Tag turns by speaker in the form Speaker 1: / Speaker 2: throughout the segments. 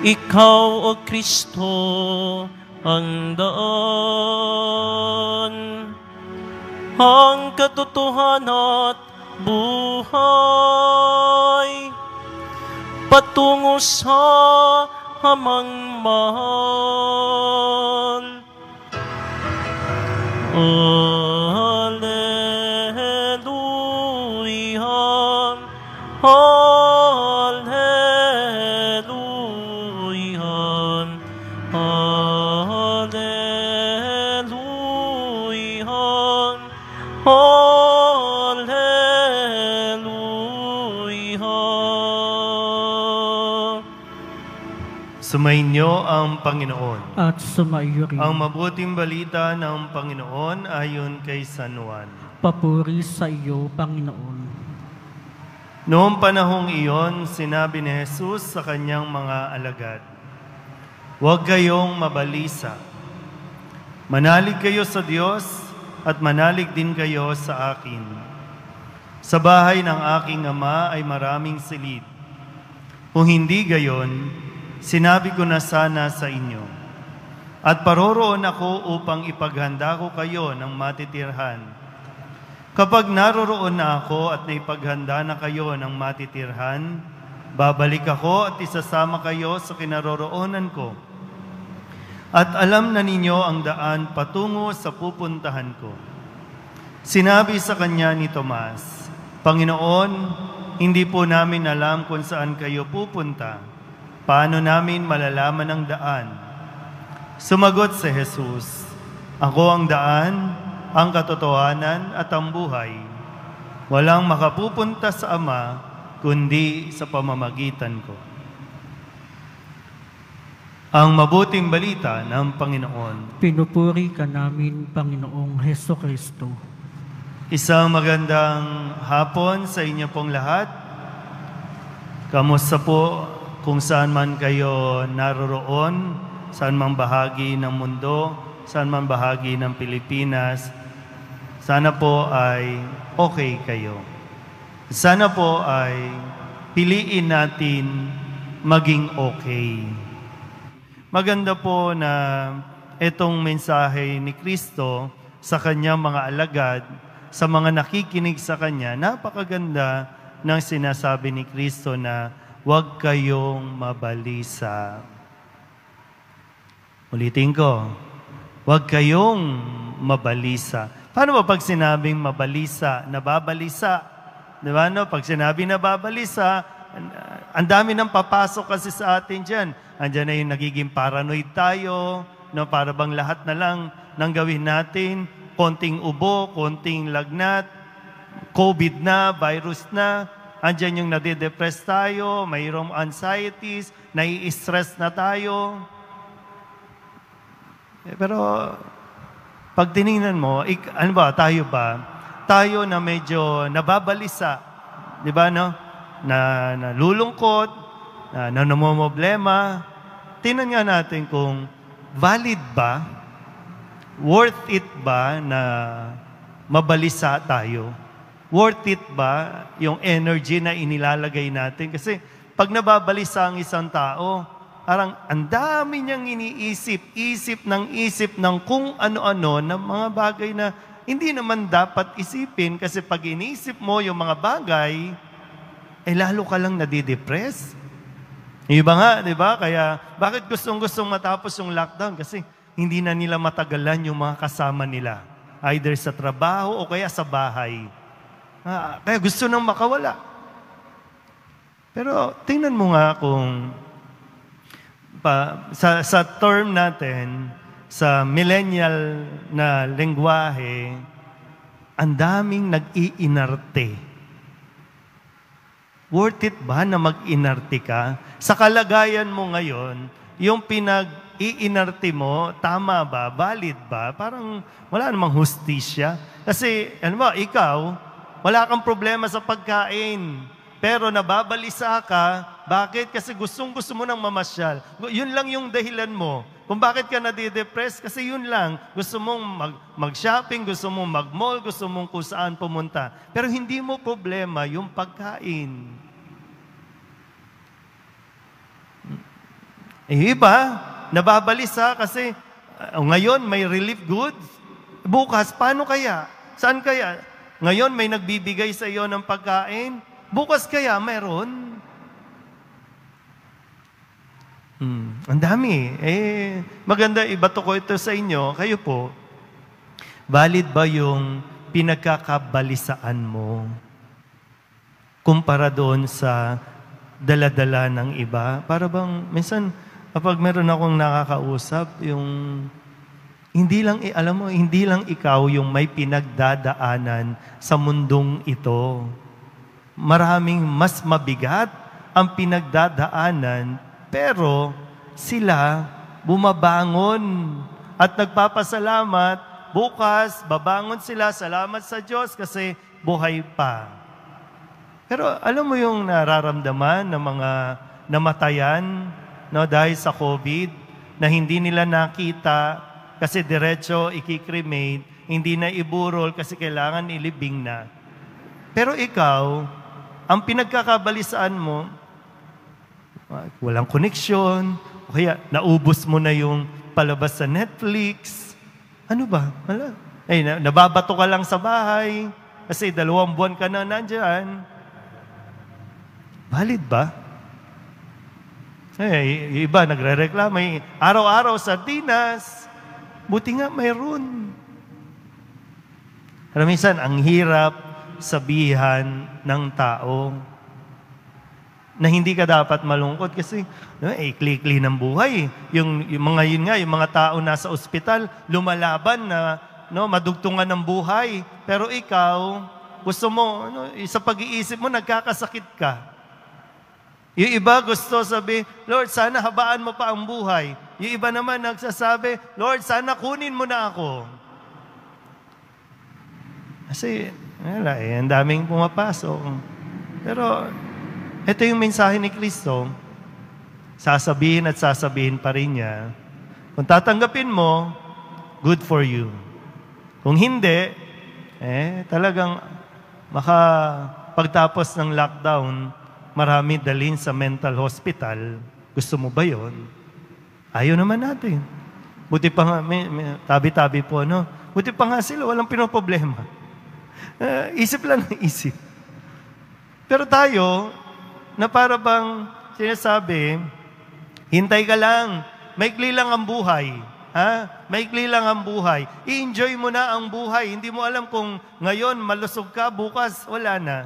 Speaker 1: Ikaw, O Kristo, ang daan, ang katotohanan at buhay, patungo sa Amang mahal. Alleluia, Alleluia, Alleluia, Alleluia.
Speaker 2: Sumainyo ang Panginoon.
Speaker 3: At sumaiyo rin.
Speaker 2: Ang mabuting balita ng Panginoon ayon kay San Juan.
Speaker 3: Papuri sa iyo, Panginoon.
Speaker 2: Noong panahong iyon, sinabi ni Jesus sa kanyang mga alagad, "Huwag kayong mabalisa. Manalig kayo sa Diyos at manalig din kayo sa akin. Sa bahay ng aking Ama ay maraming silid. Kung hindi gayon, sinabi ko na sana sa inyo. At paroroon ako upang ipaghanda ko kayo ng matitirhan. Kapag naroroon na ako at naipaghanda na kayo ng matitirhan, babalik ako at isasama kayo sa kinaroroonan ko. At alam na ninyo ang daan patungo sa pupuntahan ko." Sinabi sa kanya ni Tomas, "Panginoon, hindi po namin alam kung saan kayo pupunta. Paano namin malalaman ang daan?" Sumagot si Jesus, "Ako ang daan, ang katotohanan at ang buhay. Walang makapupunta sa Ama kundi sa pamamagitan ko." Ang mabuting balita ng Panginoon.
Speaker 3: Pinupuri ka namin, Panginoong Heso Kristo.
Speaker 2: Isang magandang hapon sa inyo pong lahat. Kamusta po kung saan man kayo naroroon, saan man bahagi ng mundo, saan man bahagi ng Pilipinas. Sana po ay okay kayo. Sana po ay piliin natin maging okay. Maganda po na itong mensahe ni Kristo sa kanyang mga alagad, sa mga nakikinig sa kanya, napakaganda ng sinasabi ni Kristo na huwag kayong mabalisa. Ulitin ko, huwag kayong mabalisa. Paano ba pag sinabing mabalisa, nababalisa? Di ba, no? Pag sinabi nababalisa, ang dami nang papasok kasi sa atin dyan. Andiyan na yung nagiging paranoid tayo, no? Para bang lahat na lang nang gawin natin, konting ubo, konting lagnat, COVID na, virus na, andiyan yung nade-depress tayo, mayroong anxieties, nai-stress na tayo. Pero pag tinignan mo, ano ba, tayo ba? Tayo na medyo nababalisa, di ba, no? Na nalulungkot, na namomroblema. Tingnan nga natin kung valid ba, worth it ba na mabalisa tayo? Worth it ba yung energy na inilalagay natin? Kasi pag nababalisa ang isang tao, parang ang dami niyang iniisip, isip ng kung ano-ano na mga bagay na hindi naman dapat isipin kasi pag iniisip mo yung mga bagay, lalo ka lang nadidepress. Iba nga, di ba? Kaya bakit gustong-gustong matapos yung lockdown? Kasi hindi na nila matagalan yung mga kasama nila. Either sa trabaho o kaya sa bahay. Kaya gusto nang makawala. Pero tingnan mo nga kung sa term natin, sa millennial na lengguwahe, ang daming nag-iinarte. Worth it ba na mag-inarte ka? Sa kalagayan mo ngayon, yung pinag-iinarte mo, tama ba? Valid ba? Parang wala namang hustisya. Kasi, ano ba, ikaw, wala kang problema sa pagkain. Pero nababalisa ka, bakit? Kasi gustong-gusto mo nang mamasyal. Yun lang yung dahilan mo. Kung bakit ka nadidepress, kasi yun lang. Gusto mong mag-shopping, gusto mong mag-mall, gusto mong kung saan pumunta. Pero hindi mo problema yung pagkain. Iba, nababalisa kasi ngayon may relief goods. Bukas, paano kaya? Saan kaya? Ngayon may nagbibigay sa iyo ng pagkain. Bukas kaya meron. Ang dami. Maganda, ibato ko ito sa inyo. Kayo po, valid ba yung pinagkakabalisaan mo kumpara doon sa dala-dala ng iba? Para bang, minsan, kapag meron akong nakakausap, yung, hindi lang, alam mo, hindi lang ikaw yung may pinagdadaanan sa mundong ito. Maraming mas mabigat ang pinagdadaanan, pero sila bumabangon at nagpapasalamat. Bukas, babangon sila, salamat sa Diyos kasi buhay pa. Pero alam mo yung nararamdaman ng mga namatayan, no, dahil sa COVID, na hindi nila nakita kasi diretso ikikremate, hindi na iburol kasi kailangan ilibing na. Pero ikaw, ang pinagkakabalisaan mo, walang koneksyon, o kaya naubos mo na yung palabas sa Netflix. Ano ba? Wala. Nababato ka lang sa bahay kasi 2 buwan ka na nandyan. Valid ba? Yung iba nagre-reklamo, araw-araw sardinas. Buti nga mayroon. Pero minsan, ang hirap sabihan ng tao na hindi ka dapat malungkot kasi ikli-kli ng buhay. Yung mga tao nasa ospital, lumalaban na madugtungan ng buhay. Pero ikaw, gusto mo, sa pag-iisip mo, nagkakasakit ka. Yung iba gusto sabi, Lord, sana habaan mo pa ang buhay. Yung iba naman nagsasabi, Lord, sana kunin mo na ako. Kasi, ang daming pumapasok. Pero, ito yung mensahe ni Kristo, sasabihin at sasabihin pa rin niya. Kung tatanggapin mo, good for you. Kung hindi, talagang pagtapos ng lockdown, marami dalhin sa mental hospital. Gusto mo ba yun? Ayaw naman natin. Buti pa nga, may tabi-tabi po, no? Buti pa nga sila, walang pinoproblema. Isip lang ng isip. Pero tayo, na para bang sinasabi, hintay ka lang, maikli lang ang buhay. Maikli lang ang buhay. I-enjoy mo na ang buhay. Hindi mo alam kung ngayon malusog ka, bukas wala na.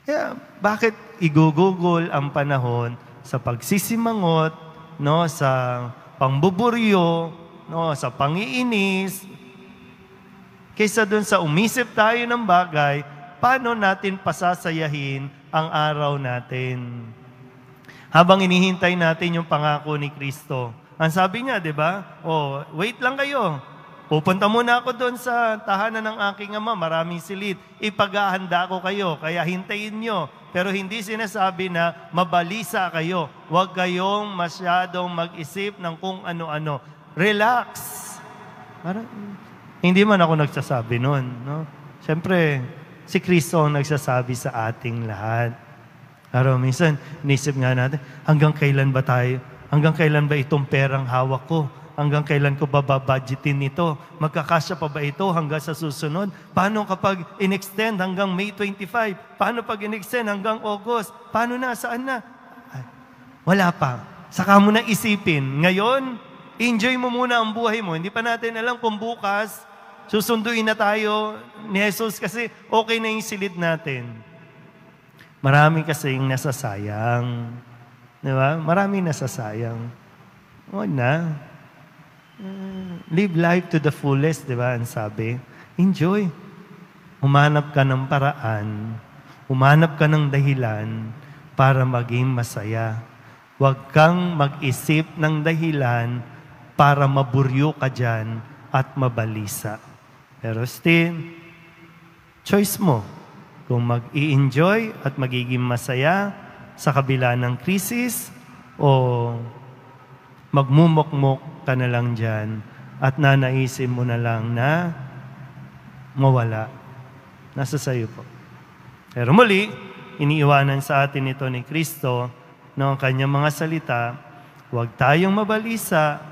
Speaker 2: Kaya, bakit igugugol ang panahon sa pagsisimangot, no, sa pangbuburyo, no, sa pangiinis, kaysa dun sa umisip tayo ng bagay, paano natin pasasayahin ang araw natin? Habang inihintay natin yung pangako ni Kristo. Ang sabi niya, di ba? Wait lang kayo. Pupunta muna ako doon sa tahanan ng aking ama, maraming silid. Ipaghahanda ko kayo, kaya hintayin nyo. Pero hindi sinasabi na mabalisa kayo. Huwag kayong masyadong mag-isip ng kung ano-ano. Relax. Hindi man ako nagsasabi noon, no? Siyempre, si Kristo ang nagsasabi sa ating lahat. Pero minsan, inisip nga natin, hanggang kailan ba itong perang hawak ko? Hanggang kailan ko babudgetin ito? Magkakasya pa ba ito hanggang sa susunod? Paano kapag in-extend hanggang May 25? Paano pag in-extend hanggang August? Paano na? Saan na? Wala pa. Saka mo na isipin. Ngayon, enjoy mo muna ang buhay mo. Hindi pa natin alam kung bukas, susunduin na tayo ni Jesus kasi okay na yung silid natin. Marami kasing nasasayang. Di ba? Maraming nasasayang. Huwag na. Live life to the fullest, di ba? Ang sabi. Enjoy. Humanap ka ng paraan. Humanap ka ng dahilan para maging masaya. Huwag kang mag-isip ng dahilan para maburyo ka dyan at mabalisa. Pero still, choice mo kung mag-i-enjoy at magiging masaya sa kabila ng krisis o magmumukmok ka na lang dyan at nanaisin mo na lang na mawala. Nasa sayo po. Pero muli, iniiwanan sa atin ito ni Kristo ng kanyang mga salita. Huwag tayong mabalisa,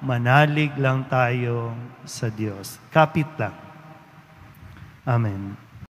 Speaker 2: manalig lang tayo sa Diyos. Kapit lang. Amen.